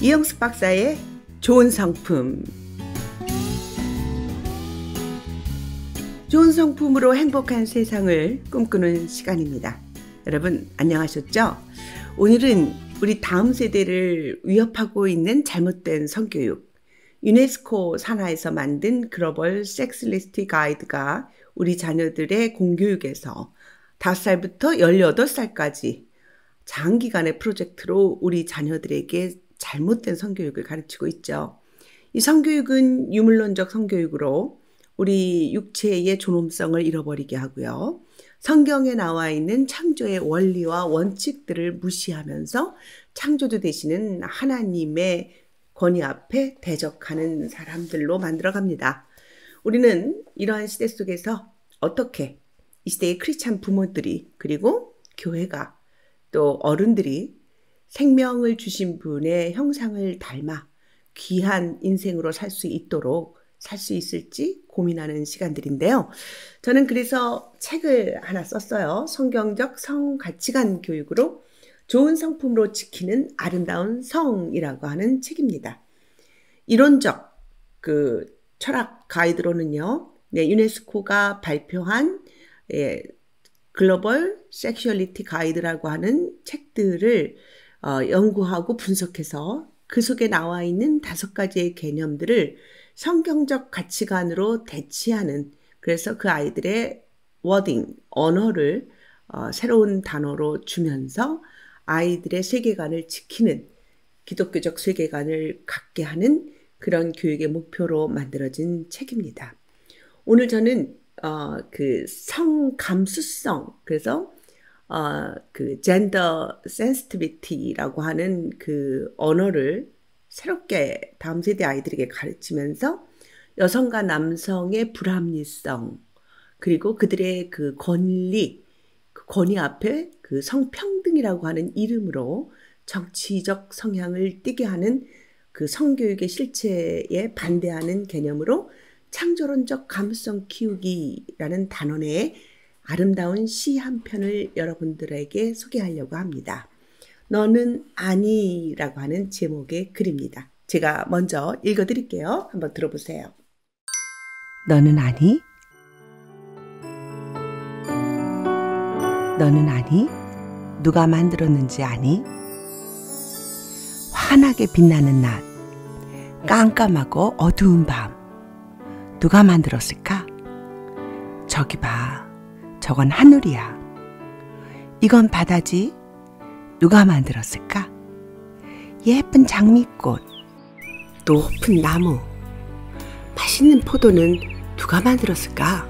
이영숙 박사의 좋은 성품. 좋은 성품으로 행복한 세상을 꿈꾸는 시간입니다. 여러분 안녕하셨죠? 오늘은 우리 다음 세대를 위협하고 있는 잘못된 성교육, 유네스코 산하에서 만든 글로벌 섹스리스트 가이드가 우리 자녀들의 공교육에서 5살부터 18살까지 장기간의 프로젝트로 우리 자녀들에게 잘못된 성교육을 가르치고 있죠. 이 성교육은 유물론적 성교육으로 우리 육체의 존엄성을 잃어버리게 하고요. 성경에 나와 있는 창조의 원리와 원칙들을 무시하면서 창조주 되시는 하나님의 권위 앞에 대적하는 사람들로 만들어갑니다. 우리는 이러한 시대 속에서 어떻게 이 시대의 크리스찬 부모들이, 그리고 교회가, 또 어른들이 생명을 주신 분의 형상을 닮아 귀한 인생으로 살 수 있도록 살 수 있을지 고민하는 시간들인데요. 저는 그래서 책을 하나 썼어요. 성경적 성가치관 교육으로 좋은 성품으로 지키는 아름다운 성이라고 하는 책입니다. 이론적 철학 가이드로는요, 유네스코가 발표한 글로벌 섹슈얼리티 가이드라고 하는 책들을 연구하고 분석해서 그 속에 나와 있는 5가지의 개념들을 성경적 가치관으로 대치하는, 그래서 그 아이들의 워딩, 언어를 새로운 단어로 주면서 아이들의 세계관을 지키는, 기독교적 세계관을 갖게 하는 그런 교육의 목표로 만들어진 책입니다. 오늘 저는 성감수성, 그래서 젠더 센시티비티라고 하는 그 언어를 새롭게 다음 세대 아이들에게 가르치면서 여성과 남성의 불합리성, 그리고 그들의 그 권리, 그 권위 앞에 그 성평등이라고 하는 이름으로 정치적 성향을 띠게 하는 그 성교육의 실체에 반대하는 개념으로 창조론적 감수성 키우기라는 단어 내에 아름다운 시 한 편을 여러분들에게 소개하려고 합니다. 너는 아니라고 하는 제목의 글입니다. 제가 먼저 읽어드릴게요. 한번 들어보세요. 너는 아니? 너는 아니? 누가 만들었는지 아니? 환하게 빛나는 낮, 깜깜하고 어두운 밤, 누가 만들었을까? 저기 봐, 저건 하늘이야. 이건 바다지. 누가 만들었을까? 예쁜 장미꽃, 높은 나무, 맛있는 포도는 누가 만들었을까?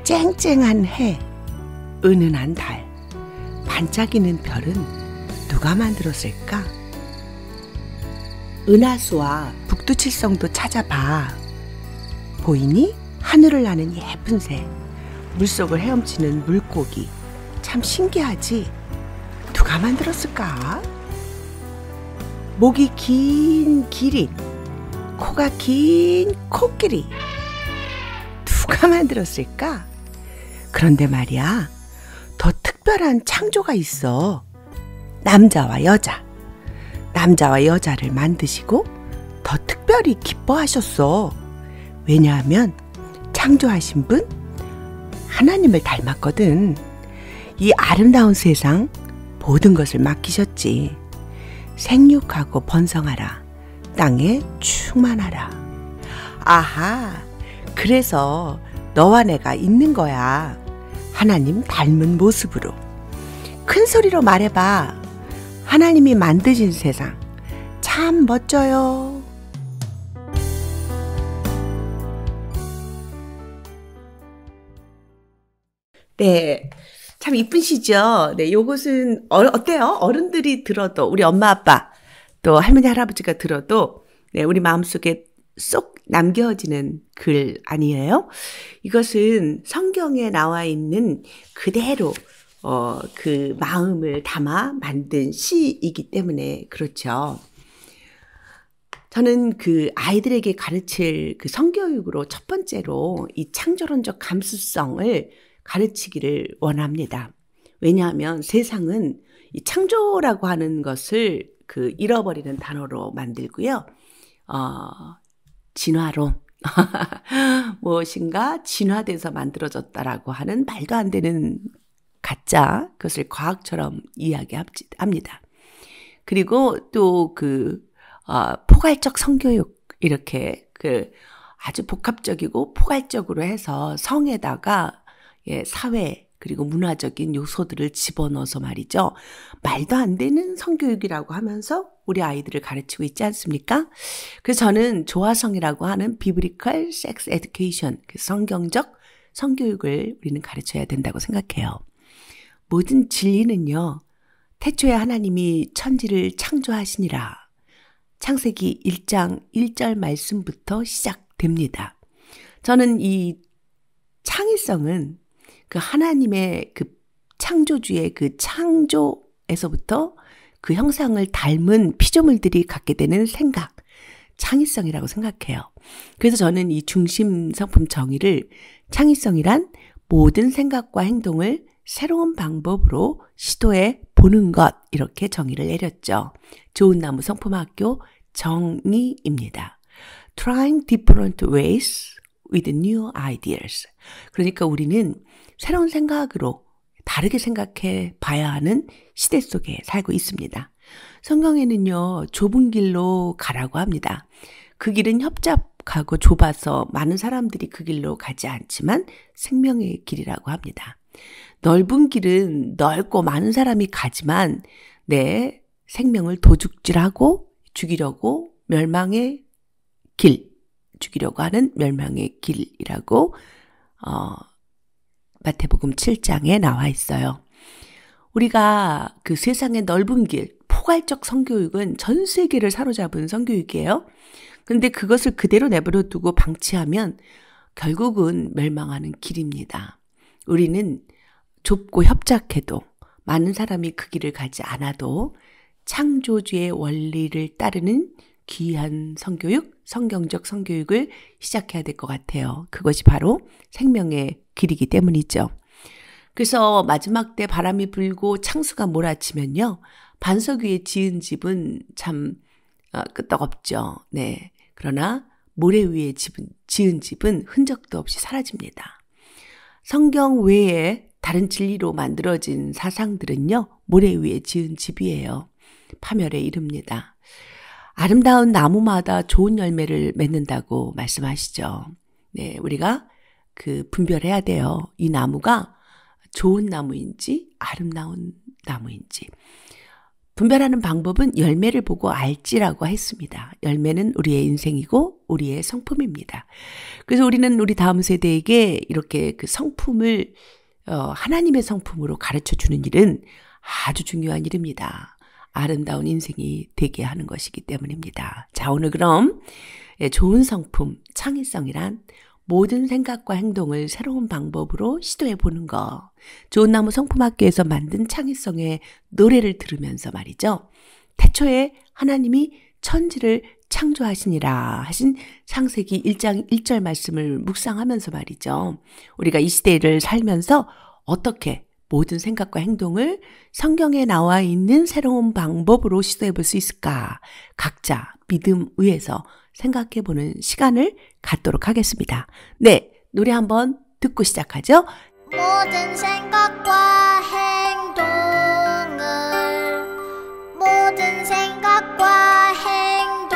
쨍쨍한 해, 은은한 달, 반짝이는 별은 누가 만들었을까? 은하수와 북두칠성도 찾아봐. 보이니? 하늘을 나는 예쁜 새, 물속을 헤엄치는 물고기, 참 신기하지? 누가 만들었을까? 목이 긴 기린, 코가 긴 코끼리, 누가 만들었을까? 그런데 말이야, 더 특별한 창조가 있어. 남자와 여자를 만드시고 더 특별히 기뻐하셨어. 왜냐하면 창조하신 분 하나님을 닮았거든. 이 아름다운 세상 모든 것을 맡기셨지. 생육하고 번성하라. 땅에 충만하라. 아하, 그래서 너와 내가 있는 거야. 하나님 닮은 모습으로. 큰 소리로 말해봐. 하나님이 만드신 세상 참 멋져요. 네, 참 이쁘시죠? 네, 요것은 어때요? 어른들이 들어도, 우리 엄마 아빠 또 할머니 할아버지가 들어도 우리 마음속에 쏙 남겨지는 글 아니에요? 이것은 성경에 나와 있는 그대로 그 마음을 담아 만든 시이기 때문에 그렇죠. 저는 그 아이들에게 가르칠 그 성교육으로 첫 번째로 이 창조론적 감수성을 가르치기를 원합니다. 왜냐하면 세상은 이 창조라고 하는 것을 그 잃어버리는 단어로 만들고요. 진화론. 무엇인가 진화돼서 만들어졌다라고 하는 말도 안 되는 가짜, 그것을 과학처럼 이야기합니다. 그리고 또 포괄적 성교육, 이렇게 아주 복합적이고 포괄적으로 해서 성에다가 사회, 그리고 문화적인 요소들을 집어넣어서 말이죠. 말도 안 되는 성교육이라고 하면서 우리 아이들을 가르치고 있지 않습니까? 그래서 저는 조화성이라고 하는 비브리컬 섹스 에듀케이션, 성경적 성교육을 우리는 가르쳐야 된다고 생각해요. 모든 진리는요, 태초에 하나님이 천지를 창조하시니라. 창세기 1장 1절 말씀부터 시작됩니다. 저는 이 창의성은 그 하나님의 그 창조주의 그 창조에서부터 그 형상을 닮은 피조물들이 갖게 되는 생각, 창의성이라고 생각해요. 그래서 저는 이 중심 성품 정의를 창의성이란 모든 생각과 행동을 새로운 방법으로 시도해 보는 것, 이렇게 정의를 내렸죠. 좋은 나무 성품학교 정의입니다. Trying different ways with new ideas. 그러니까 우리는 새로운 생각으로 다르게 생각해 봐야 하는 시대 속에 살고 있습니다. 성경에는요, 좁은 길로 가라고 합니다. 그 길은 협잡하고 좁아서 많은 사람들이 그 길로 가지 않지만 생명의 길이라고 합니다. 넓은 길은 넓고 많은 사람이 가지만 내 생명을 도둑질하고 죽이려고 멸망의 길, 죽이려고 하는 멸망의 길이라고 마태복음 7장에 나와 있어요. 우리가 그 세상의 넓은 길, 포괄적 성교육은 전 세계를 사로잡은 성교육이에요. 그런데 그것을 그대로 내버려 두고 방치하면 결국은 멸망하는 길입니다. 우리는 좁고 협착해도 많은 사람이 그 길을 가지 않아도 창조주의 원리를 따르는 귀한 성교육, 성경적 성교육을 시작해야 될 것 같아요. 그것이 바로 생명의 길이기 때문이죠. 그래서 마지막 때 바람이 불고 창수가 몰아치면요, 반석 위에 지은 집은 참 끄떡없죠. 네. 그러나 모래 위에 지은 집은 흔적도 없이 사라집니다. 성경 외에 다른 진리로 만들어진 사상들은요, 모래 위에 지은 집이에요. 파멸에 이릅니다. 아름다운 나무마다 좋은 열매를 맺는다고 말씀하시죠. 네, 우리가 분별해야 돼요. 이 나무가 좋은 나무인지 아름다운 나무인지. 분별하는 방법은 열매를 보고 알지라고 했습니다. 열매는 우리의 인생이고 우리의 성품입니다. 그래서 우리는 우리 다음 세대에게 이렇게 그 성품을 하나님의 성품으로 가르쳐 주는 일은 아주 중요한 일입니다. 아름다운 인생이 되게 하는 것이기 때문입니다. 자, 오늘 그럼 좋은 성품, 창의성이란 모든 생각과 행동을 새로운 방법으로 시도해 보는 거. 좋은 나무 성품학교에서 만든 창의성의 노래를 들으면서 말이죠. 태초에 하나님이 천지를 창조하시니라 하신 창세기 1장 1절 말씀을 묵상하면서 말이죠. 우리가 이 시대를 살면서 어떻게 모든 생각과 행동을 성경에 나와 있는 새로운 방법으로 시도해 볼 수 있을까? 각자 믿음 위에서 생각해 보는 시간을 갖도록 하겠습니다. 네, 노래 한번 듣고 시작하죠. 모든 생각과 행동을 모든 생각과 행동을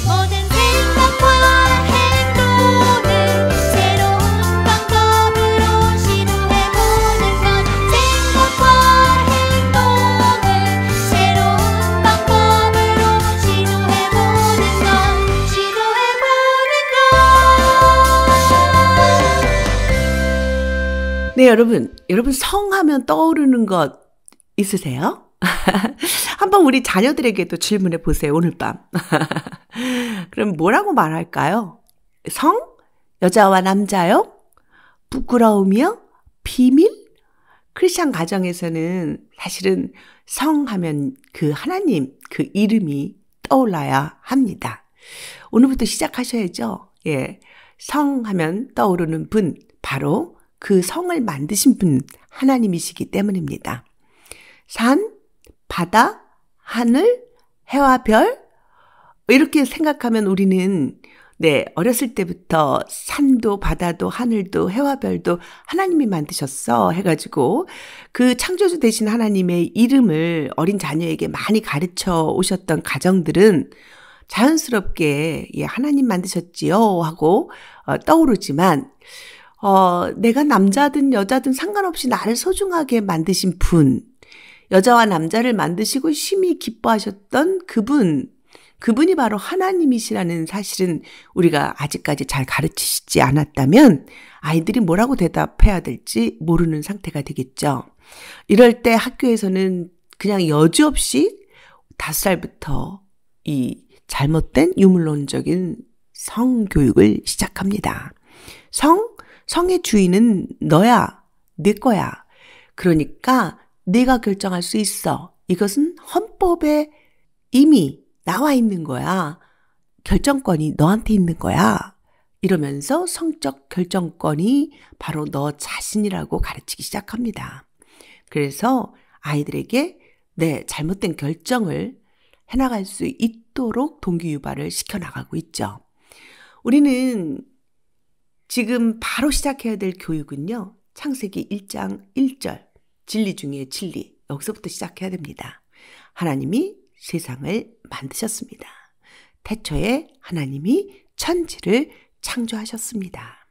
모든 생각과 행동을 새로운 방법으로 시도해보는 것 생각과 행동을 새로운 방법으로 시도해보는 것 네, 여러분 성하면 떠오르는 것 있으세요? 한번 우리 자녀들에게도 질문해 보세요, 오늘 밤. 그럼 뭐라고 말할까요? 성? 여자와 남자요? 부끄러움이요? 비밀? 크리스찬 가정에서는 사실은 성하면 그 하나님, 그 이름이 떠올라야 합니다. 오늘부터 시작하셔야죠. 예. 성 하면 떠오르는 분, 바로 그 성을 만드신 분 하나님이시기 때문입니다. 산, 바다, 하늘, 해와 별, 이렇게 생각하면 우리는 어렸을 때부터 산도 바다도 하늘도 해와 별도 하나님이 만드셨어 해가지고 그 창조주 되신 하나님의 이름을 어린 자녀에게 많이 가르쳐 오셨던 가정들은 자연스럽게 하나님 만드셨지요 하고 떠오르지만 내가 남자든 여자든 상관없이 나를 소중하게 만드신 분, 여자와 남자를 만드시고 심히 기뻐하셨던 그분이 바로 하나님이시라는 사실은 우리가 아직까지 잘 가르치시지 않았다면 아이들이 뭐라고 대답해야 될지 모르는 상태가 되겠죠. 이럴 때 학교에서는 그냥 여지없이 5살부터 이 잘못된 유물론적인 성교육을 시작합니다. 성의 주인은 너야, 내 거야. 그러니까 네가 결정할 수 있어. 이것은 헌법에 이미 나와 있는 거야. 결정권이 너한테 있는 거야. 이러면서 성적 결정권이 바로 너 자신이라고 가르치기 시작합니다. 그래서 아이들에게 잘못된 결정을 해나갈 수 있도록 동기유발을 시켜나가고 있죠. 우리는 지금 바로 시작해야 될 교육은요. 창세기 1장 1절 진리 중에 진리, 여기서부터 시작해야 됩니다. 하나님이 세상을 만드셨습니다. 태초에 하나님이 천지를 창조하셨습니다.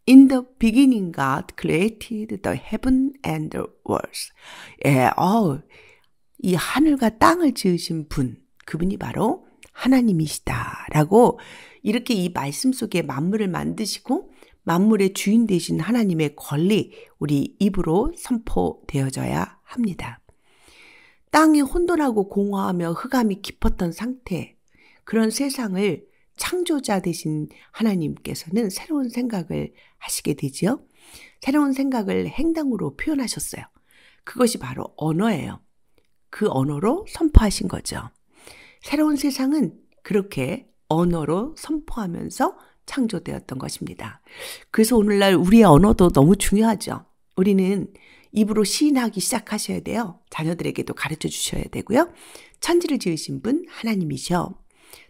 In the beginning God created the heaven and the earth. 이 하늘과 땅을 지으신 분, 그분이 바로 하나님이시다라고 이렇게 이 말씀 속에 만물을 만드시고 만물의 주인 되신 하나님의 권리, 우리 입으로 선포되어져야 합니다. 땅이 혼돈하고 공허하며 흑암이 깊었던 상태, 그런 세상을 창조자 되신 하나님께서는 새로운 생각을 하시게 되지요. 새로운 생각을 행동으로 표현하셨어요. 그것이 바로 언어예요. 그 언어로 선포하신 거죠. 새로운 세상은 그렇게 언어로 선포하면서 창조되었던 것입니다. 그래서 오늘날 우리의 언어도 너무 중요하죠. 우리는 입으로 시인하기 시작하셔야 돼요. 자녀들에게도 가르쳐 주셔야 되고요. 천지를 지으신 분 하나님이셔.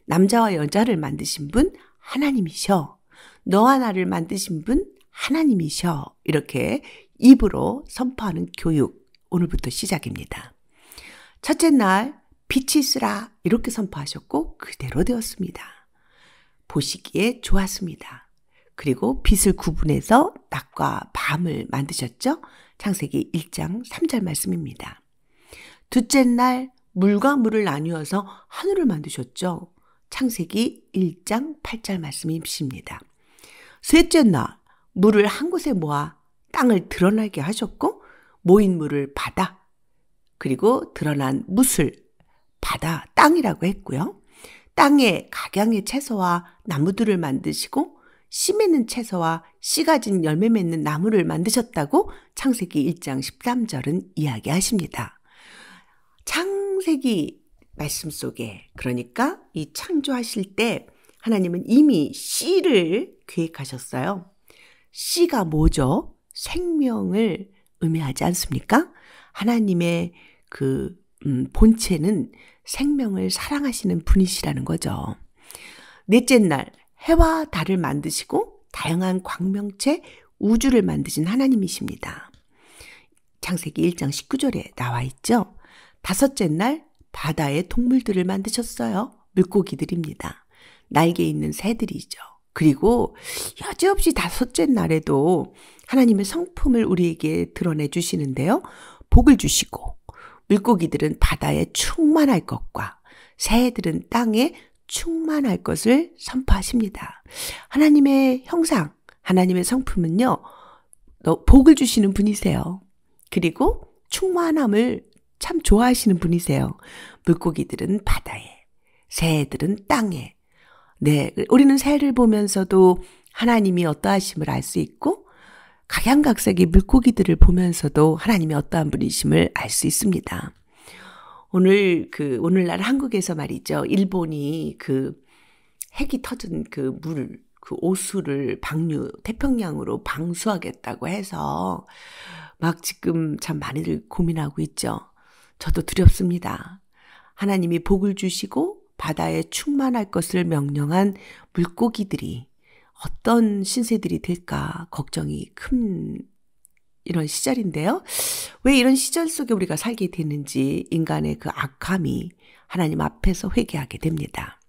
남자와 여자를 만드신 분 하나님이셔. 너와 나를 만드신 분 하나님이셔. 이렇게 입으로 선포하는 교육, 오늘부터 시작입니다. 첫째 날 빛이 있으라 이렇게 선포하셨고 그대로 되었습니다. 보시기에 좋았습니다. 그리고 빛을 구분해서 낮과 밤을 만드셨죠. 창세기 1장 3절 말씀입니다. 둘째 날 물과 물을 나누어서 하늘을 만드셨죠. 창세기 1장 8절 말씀이십니다. 셋째 날 물을 한 곳에 모아 땅을 드러나게 하셨고 모인 물을 바다, 그리고 드러난 무술, 바다, 땅이라고 했고요. 땅에 각양의 채소와 나무들을 만드시고 씨 맺는 채소와 씨 가진 열매 맺는 나무를 만드셨다고 창세기 1장 13절은 이야기하십니다. 창세기 말씀 속에, 그러니까 이 창조하실 때 하나님은 이미 씨를 계획하셨어요. 씨가 뭐죠? 생명을 의미하지 않습니까? 하나님의 그 본체는 생명을 사랑하시는 분이시라는 거죠. 넷째 날 해와 달을 만드시고 다양한 광명체 우주를 만드신 하나님이십니다. 창세기 1장 19절에 나와 있죠. 다섯째 날 바다의 동물들을 만드셨어요. 물고기들입니다. 날개 있는 새들이죠. 그리고 여지없이 다섯째 날에도 하나님의 성품을 우리에게 드러내 주시는데요. 복을 주시고 물고기들은 바다에 충만할 것과 새들은 땅에 충만할 것을 선포하십니다. 하나님의 형상, 하나님의 성품은요, 복을 주시는 분이세요. 그리고 충만함을 참 좋아하시는 분이세요. 물고기들은 바다에, 새들은 땅에. 우리는 새를 보면서도 하나님이 어떠하심을 알 수 있고 각양각색의 물고기들을 보면서도 하나님이 어떠한 분이심을 알 수 있습니다. 오늘날 한국에서 말이죠. 일본이 핵이 터진 물, 그 오수를 태평양으로 방수하겠다고 해서 막 지금 참 많이들 고민하고 있죠. 저도 두렵습니다. 하나님이 복을 주시고 바다에 충만할 것을 명령한 물고기들이 어떤 신세들이 될까 걱정이 큰 이런 시절인데요. 왜 이런 시절 속에 우리가 살게 됐는지 인간의 그 악함이 하나님 앞에서 회개하게 됩니다.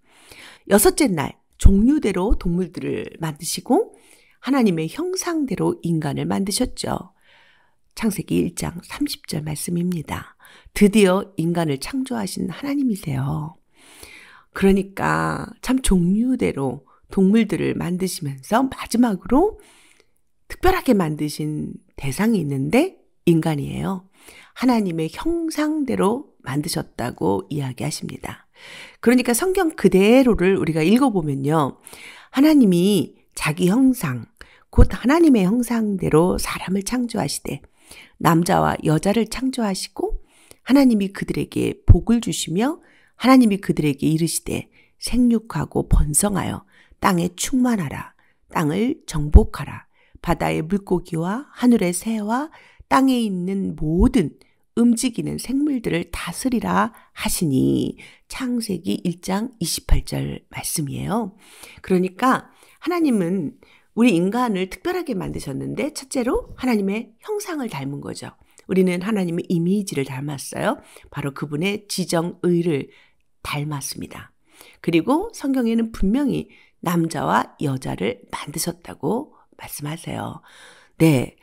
6째 날 종류대로 동물들을 만드시고 하나님의 형상대로 인간을 만드셨죠. 창세기 1장 30절 말씀입니다. 드디어 인간을 창조하신 하나님이세요. 그러니까 참 종류대로 동물들을 만드시면서 마지막으로 특별하게 만드신 대상이 있는데 인간이에요. 하나님의 형상대로 만드셨다고 이야기하십니다. 그러니까 성경 그대로를 우리가 읽어보면요. 하나님이 자기 형상, 곧 하나님의 형상대로 사람을 창조하시되 남자와 여자를 창조하시고 하나님이 그들에게 복을 주시며 하나님이 그들에게 이르시되 생육하고 번성하여 땅에 충만하라. 땅을 정복하라. 바다의 물고기와 하늘의 새와 땅에 있는 모든 움직이는 생물들을 다스리라 하시니 창세기 1장 28절 말씀이에요. 그러니까 하나님은 우리 인간을 특별하게 만드셨는데 첫째로 하나님의 형상을 닮은 거죠. 우리는 하나님의 이미지를 닮았어요. 바로 그분의 지정의를 닮았습니다. 그리고 성경에는 분명히 남자와 여자를 만드셨다고 말씀하세요. 네.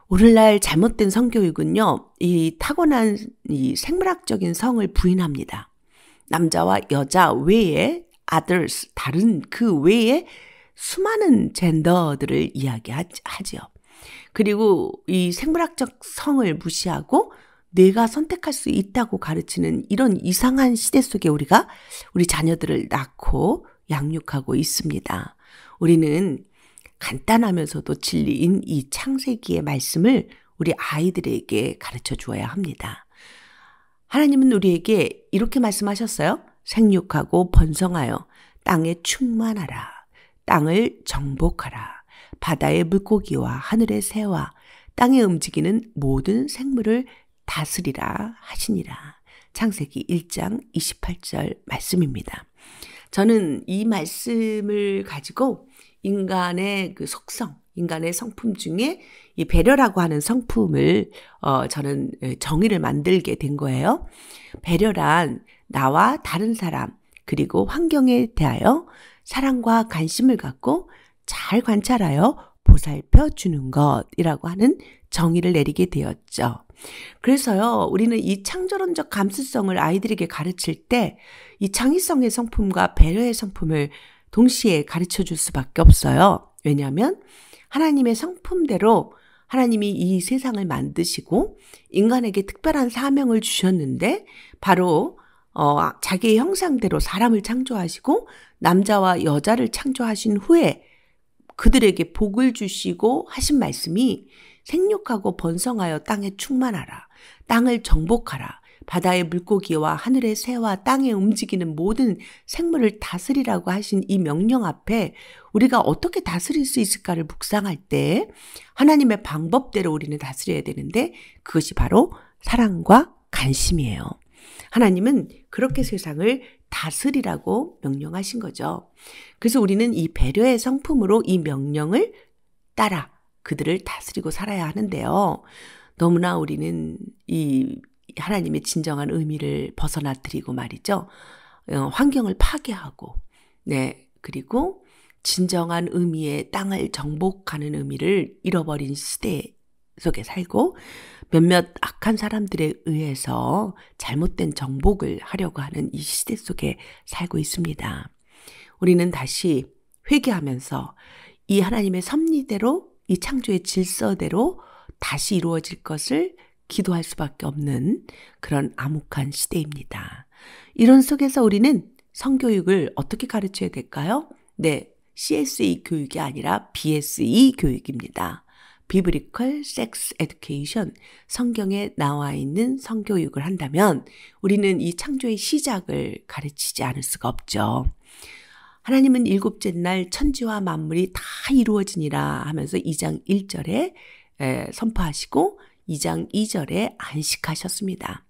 오늘날 잘못된 성교육은요, 이 타고난 이 생물학적인 성을 부인합니다. 남자와 여자 외에 others, 다른 그 외에 수많은 젠더들을 이야기하지요. 그리고 이 생물학적 성을 무시하고 내가 선택할 수 있다고 가르치는 이런 이상한 시대 속에 우리가 우리 자녀들을 낳고 양육하고 있습니다. 우리는 간단하면서도 진리인 이 창세기의 말씀을 우리 아이들에게 가르쳐 주어야 합니다. 하나님은 우리에게 이렇게 말씀하셨어요. 생육하고 번성하여 땅에 충만하라. 땅을 정복하라. 바다의 물고기와 하늘의 새와 땅에 움직이는 모든 생물을 다스리라 하시니라. 창세기 1장 28절 말씀입니다. 저는 이 말씀을 가지고 인간의 그 속성, 인간의 성품 중에 이 배려라고 하는 성품을 저는 정의를 만들게 된 거예요. 배려란 나와 다른 사람 그리고 환경에 대하여 사랑과 관심을 갖고 잘 관찰하여 보살펴 주는 것이라고 하는 정의를 내리게 되었죠. 그래서요, 우리는 이 창조론적 감수성을 아이들에게 가르칠 때 이 창의성의 성품과 배려의 성품을 동시에 가르쳐 줄 수밖에 없어요. 왜냐하면 하나님의 성품대로 하나님이 이 세상을 만드시고 인간에게 특별한 사명을 주셨는데 바로 자기의 형상대로 사람을 창조하시고 남자와 여자를 창조하신 후에 그들에게 복을 주시고 하신 말씀이 생육하고 번성하여 땅에 충만하라. 땅을 정복하라. 바다의 물고기와 하늘의 새와 땅에 움직이는 모든 생물을 다스리라고 하신 이 명령 앞에 우리가 어떻게 다스릴 수 있을까를 묵상할 때 하나님의 방법대로 우리는 다스려야 되는데 그것이 바로 사랑과 관심이에요. 하나님은 그렇게 세상을 다스리라고 명령하신 거죠. 그래서 우리는 이 배려의 성품으로 이 명령을 따라 그들을 다스리고 살아야 하는데요. 너무나 우리는 이 하나님의 진정한 의미를 벗어나뜨리고 말이죠. 환경을 파괴하고, 그리고 진정한 의미의 땅을 정복하는 의미를 잃어버린 시대 속에 살고 몇몇 악한 사람들에 의해서 잘못된 정복을 하려고 하는 이 시대 속에 살고 있습니다. 우리는 다시 회개하면서 이 하나님의 섭리대로 이 창조의 질서대로 다시 이루어질 것을 기도할 수밖에 없는 그런 암묵한 시대입니다. 이런 속에서 우리는 성교육을 어떻게 가르쳐야 될까요? CSE 교육이 아니라 BSE 교육입니다. Biblical Sex Education, 성경에 나와 있는 성교육을 한다면 우리는 이 창조의 시작을 가르치지 않을 수가 없죠. 하나님은 일곱째 날 천지와 만물이 다 이루어지니라 하면서 2장 1절에 선포하시고 2장 2절에 안식하셨습니다.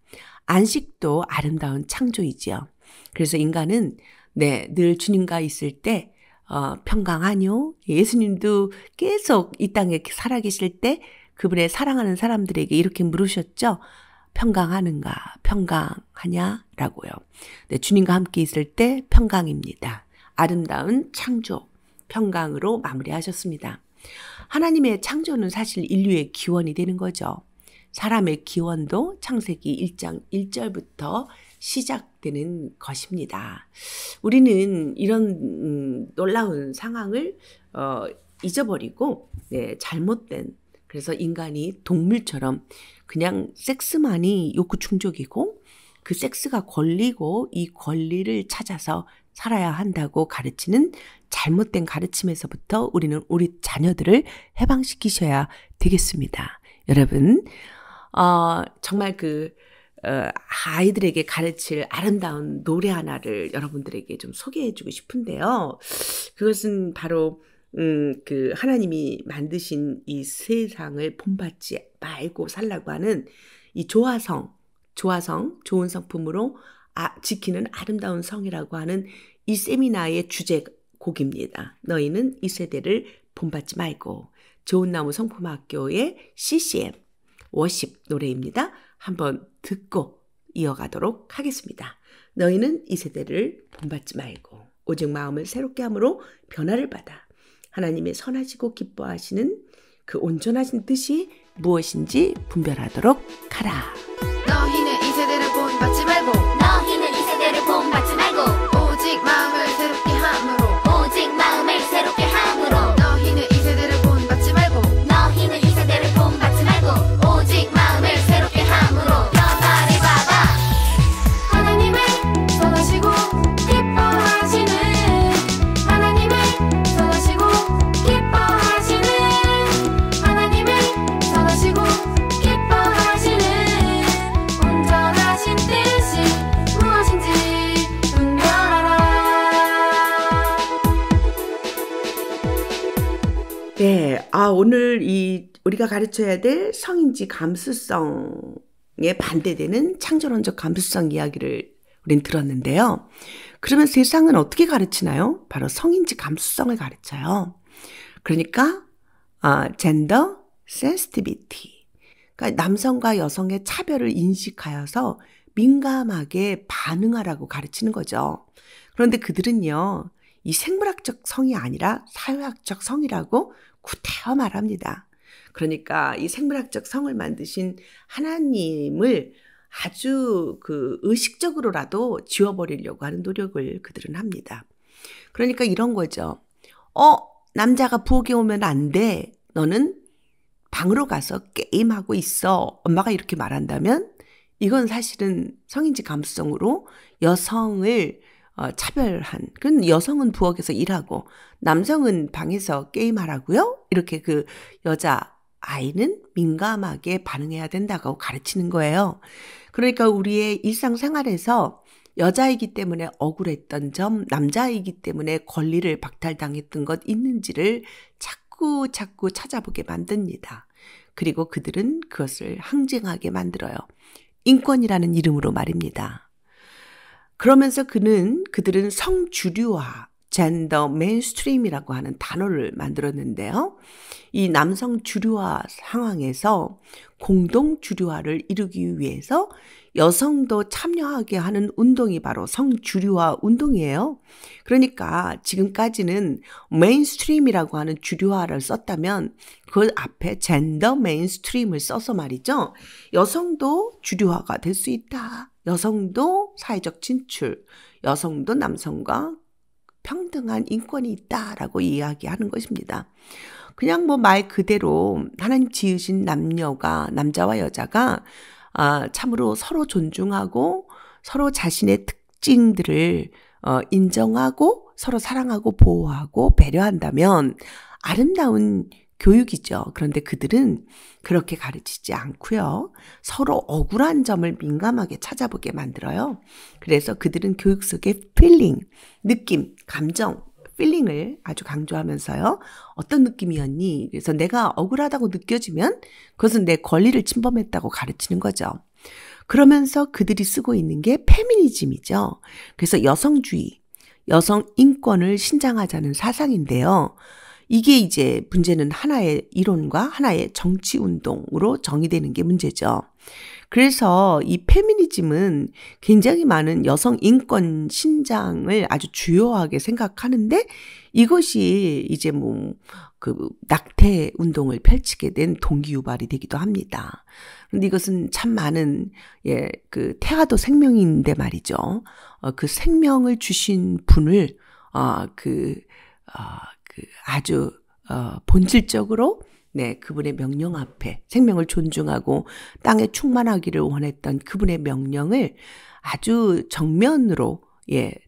안식도 아름다운 창조이지요. 그래서 인간은 늘 주님과 있을 때 평강하뇨? 예수님도 계속 이 땅에 살아계실 때 그분의 사랑하는 사람들에게 이렇게 물으셨죠. 평강하는가? 평강하냐? 라고요. 주님과 함께 있을 때 평강입니다. 아름다운 창조, 평강으로 마무리하셨습니다. 하나님의 창조는 사실 인류의 기원이 되는 거죠. 사람의 기원도 창세기 1장 1절부터 시작되는 것입니다. 우리는 이런 놀라운 상황을 잊어버리고 잘못된, 그래서 인간이 동물처럼 그냥 섹스만이 욕구 충족이고 그 섹스가 권리고 이 권리를 찾아서 살아야 한다고 가르치는 잘못된 가르침에서부터 우리는 우리 자녀들을 해방시키셔야 되겠습니다. 여러분, 정말 아이들에게 가르칠 아름다운 노래 하나를 여러분들에게 좀 소개해주고 싶은데요. 그것은 바로 하나님이 만드신 이 세상을 본받지 말고 살라고 하는 이 조화성, 좋은 성품으로 지키는 아름다운 성이라고 하는 이 세미나의 주제곡입니다. 너희는 이 세대를 본받지 말고. 좋은 나무 성품학교의 CCM 워십 노래입니다. 한번 듣고 이어가도록 하겠습니다. 너희는 이 세대를 본받지 말고 오직 마음을 새롭게 함으로 변화를 받아 하나님의 선하시고 기뻐하시는 그 온전하신 뜻이 무엇인지 분별하도록 하라. 너희는 이 세대를 본받지 말고 너희는 이 세대를 본받지 말고 오직 마음을 새롭게 함으로 오직 마음을 새롭게 함으로 너희는 이 세대를 본받지 말고 너희는 이 세대를 본받지 말고 오직 마음을 새롭게 함으로 변화를 받아 하나님의 선하시고 기뻐하시는 하나님의 선하시고 기뻐하시는 하나님의 선하시고 기뻐하시는 온전하신 뜻이 무엇인지 분별하라. 네, 오늘 우리가 가르쳐야 될 성인지 감수성에 반대되는 창조론적 감수성 이야기를 우린 들었는데요. 그러면 세상은 어떻게 가르치나요? 바로 성인지 감수성을 가르쳐요. 그러니까 젠더 센시티비티, 그러니까 남성과 여성의 차별을 인식하여서 민감하게 반응하라고 가르치는 거죠. 그런데 그들은요, 이 생물학적 성이 아니라 사회학적 성이라고 구태여 말합니다. 그러니까 이 생물학적 성을 만드신 하나님을 아주 의식적으로라도 지워버리려고 하는 노력을 그들은 합니다. 그러니까 이런 거죠. 남자가 부엌에 오면 안 돼. 너는 방으로 가서 게임하고 있어. 엄마가 이렇게 말한다면 이건 사실은 성인지 감수성으로 여성을 차별한, 그건 여성은 부엌에서 일하고 남성은 방에서 게임하라고요? 이렇게 여자 아이는 민감하게 반응해야 된다고 가르치는 거예요. 그러니까 우리의 일상생활에서 여자이기 때문에 억울했던 점, 남자이기 때문에 권리를 박탈당했던 것 있는지를 자꾸 찾아보게 만듭니다. 그리고 그들은 그것을 항쟁하게 만들어요. 인권이라는 이름으로 말입니다. 그러면서 그들은 성주류화, 젠더 메인스트림이라고 하는 단어를 만들었는데요. 이 남성 주류화 상황에서 공동 주류화를 이루기 위해서 여성도 참여하게 하는 운동이 바로 성주류화 운동이에요. 그러니까 지금까지는 메인스트림이라고 하는 주류화를 썼다면 그 앞에 젠더 메인스트림을 써서 말이죠. 여성도 주류화가 될 수 있다. 여성도 사회적 진출, 여성도 남성과 평등한 인권이 있다라고 이야기하는 것입니다. 그냥 말 그대로 하나님 지으신 남자와 여자가 참으로 서로 존중하고 서로 자신의 특징들을 인정하고 서로 사랑하고 보호하고 배려한다면 아름다운 교육이죠. 그런데 그들은 그렇게 가르치지 않고요. 서로 억울한 점을 민감하게 찾아보게 만들어요. 그래서 그들은 교육 속의 필링, 느낌, 감정, 필링을 아주 강조하면서요. 어떤 느낌이었니? 그래서 내가 억울하다고 느껴지면 그것은 내 권리를 침범했다고 가르치는 거죠. 그러면서 그들이 쓰고 있는 게 페미니즘이죠. 그래서 여성주의, 여성 인권을 신장하자는 사상인데요. 이게 이제 문제는 하나의 이론과 하나의 정치 운동으로 정의되는 게 문제죠. 그래서 이 페미니즘은 굉장히 많은 여성 인권 신장을 아주 주요하게 생각하는데 이것이 이제 낙태 운동을 펼치게 된 동기유발이 되기도 합니다. 그런데 이것은 참 많은 그 태아도 생명인데 말이죠. 그 생명을 주신 분을 아주 본질적으로 그분의 명령 앞에 생명을 존중하고 땅에 충만하기를 원했던 그분의 명령을 아주 정면으로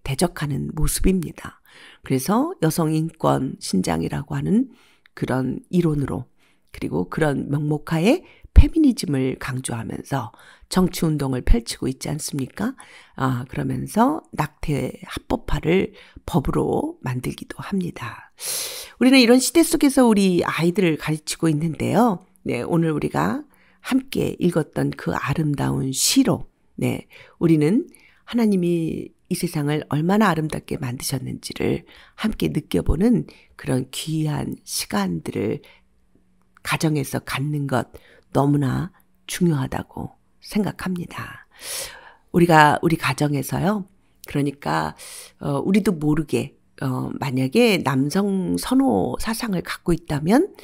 대적하는 모습입니다. 그래서 여성인권 신장이라고 하는 그런 이론으로 그리고 그런 명목하에 페미니즘을 강조하면서 정치운동을 펼치고 있지 않습니까? 그러면서 낙태 합법화를 법으로 만들기도 합니다. 우리는 이런 시대 속에서 우리 아이들을 가르치고 있는데요. 오늘 우리가 함께 읽었던 그 아름다운 시로 우리는 하나님이 이 세상을 얼마나 아름답게 만드셨는지를 함께 느껴보는 그런 귀한 시간들을 가정에서 갖는 것 너무나 중요하다고 생각합니다. 우리가 우리 가정에서요. 그러니까 우리도 모르게 만약에 남성 선호 사상을 갖고 있다면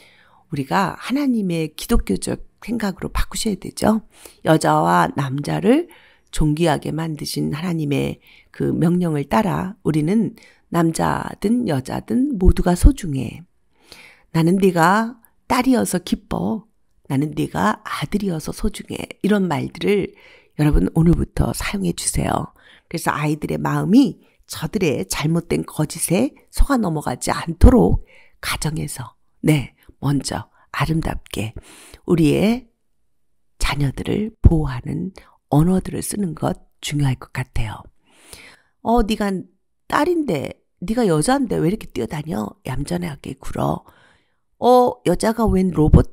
우리가 하나님의 기독교적 생각으로 바꾸셔야 되죠. 여자와 남자를 존귀하게 만드신 하나님의 그 명령을 따라 우리는 남자든 여자든 모두가 소중해. 나는 네가 딸이어서 기뻐. 나는 네가 아들이어서 소중해. 이런 말들을 여러분 오늘부터 사용해 주세요. 그래서 아이들의 마음이 저들의 잘못된 거짓에 속아 넘어가지 않도록 가정에서 먼저 아름답게 우리의 자녀들을 보호하는 언어들을 쓰는 것 중요할 것 같아요. 네가 딸인데 네가 여자인데 왜 이렇게 뛰어다녀? 얌전하게 굴어. 여자가 웬 로봇?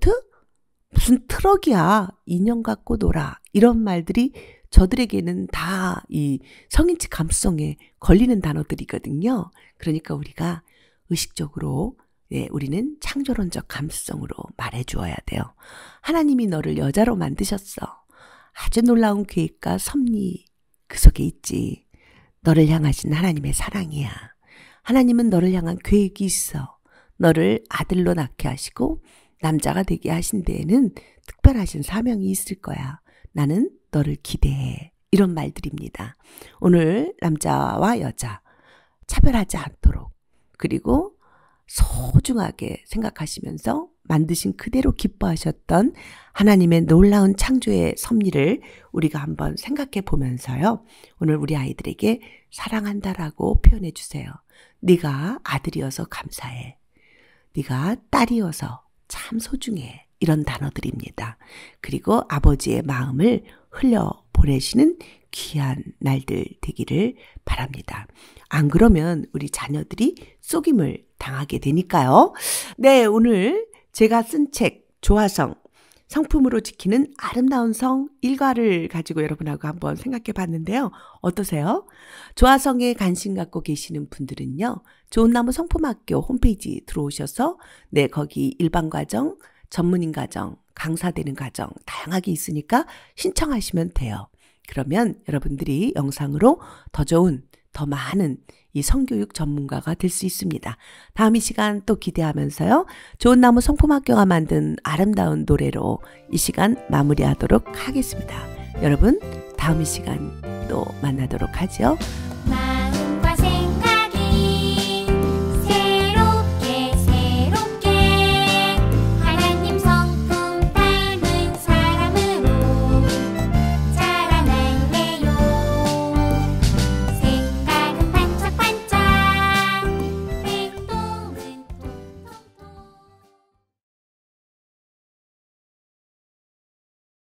무슨 트럭이야. 인형 갖고 놀아. 이런 말들이 저들에게는 다 이 성인치 감수성에 걸리는 단어들이거든요. 그러니까 우리가 의식적으로 우리는 창조론적 감수성으로 말해주어야 돼요. 하나님이 너를 여자로 만드셨어. 아주 놀라운 계획과 섭리 그 속에 있지. 너를 향하신 하나님의 사랑이야. 하나님은 너를 향한 계획이 있어. 너를 아들로 낳게 하시고 남자가 되게 하신 데에는 특별하신 사명이 있을 거야. 나는 너를 기대해. 이런 말들입니다. 오늘 남자와 여자 차별하지 않도록 그리고 소중하게 생각하시면서 만드신 그대로 기뻐하셨던 하나님의 놀라운 창조의 섭리를 우리가 한번 생각해 보면서요. 오늘 우리 아이들에게 사랑한다라고 표현해 주세요. 네가 아들이어서 감사해. 네가 딸이어서 참 소중해. 이런 단어들입니다. 그리고 아버지의 마음을 흘려보내시는 귀한 날들 되기를 바랍니다. 안 그러면 우리 자녀들이 속임을 당하게 되니까요. 오늘 제가 쓴 책 조화성 성품으로 지키는 아름다운 성 일과를 가지고 여러분하고 한번 생각해 봤는데요. 어떠세요? 조화성에 관심 갖고 계시는 분들은요. 좋은나무 성품학교 홈페이지 들어오셔서 거기 일반과정, 전문인 과정, 강사되는 과정 다양하게 있으니까 신청하시면 돼요. 그러면 여러분들이 영상으로 더 좋은, 더 많은 이 성교육 전문가가 될 수 있습니다. 다음 이 시간 또 기대하면서요. 좋은나무 성품학교가 만든 아름다운 노래로 이 시간 마무리하도록 하겠습니다. 여러분 다음 이 시간 또 만나도록 하죠.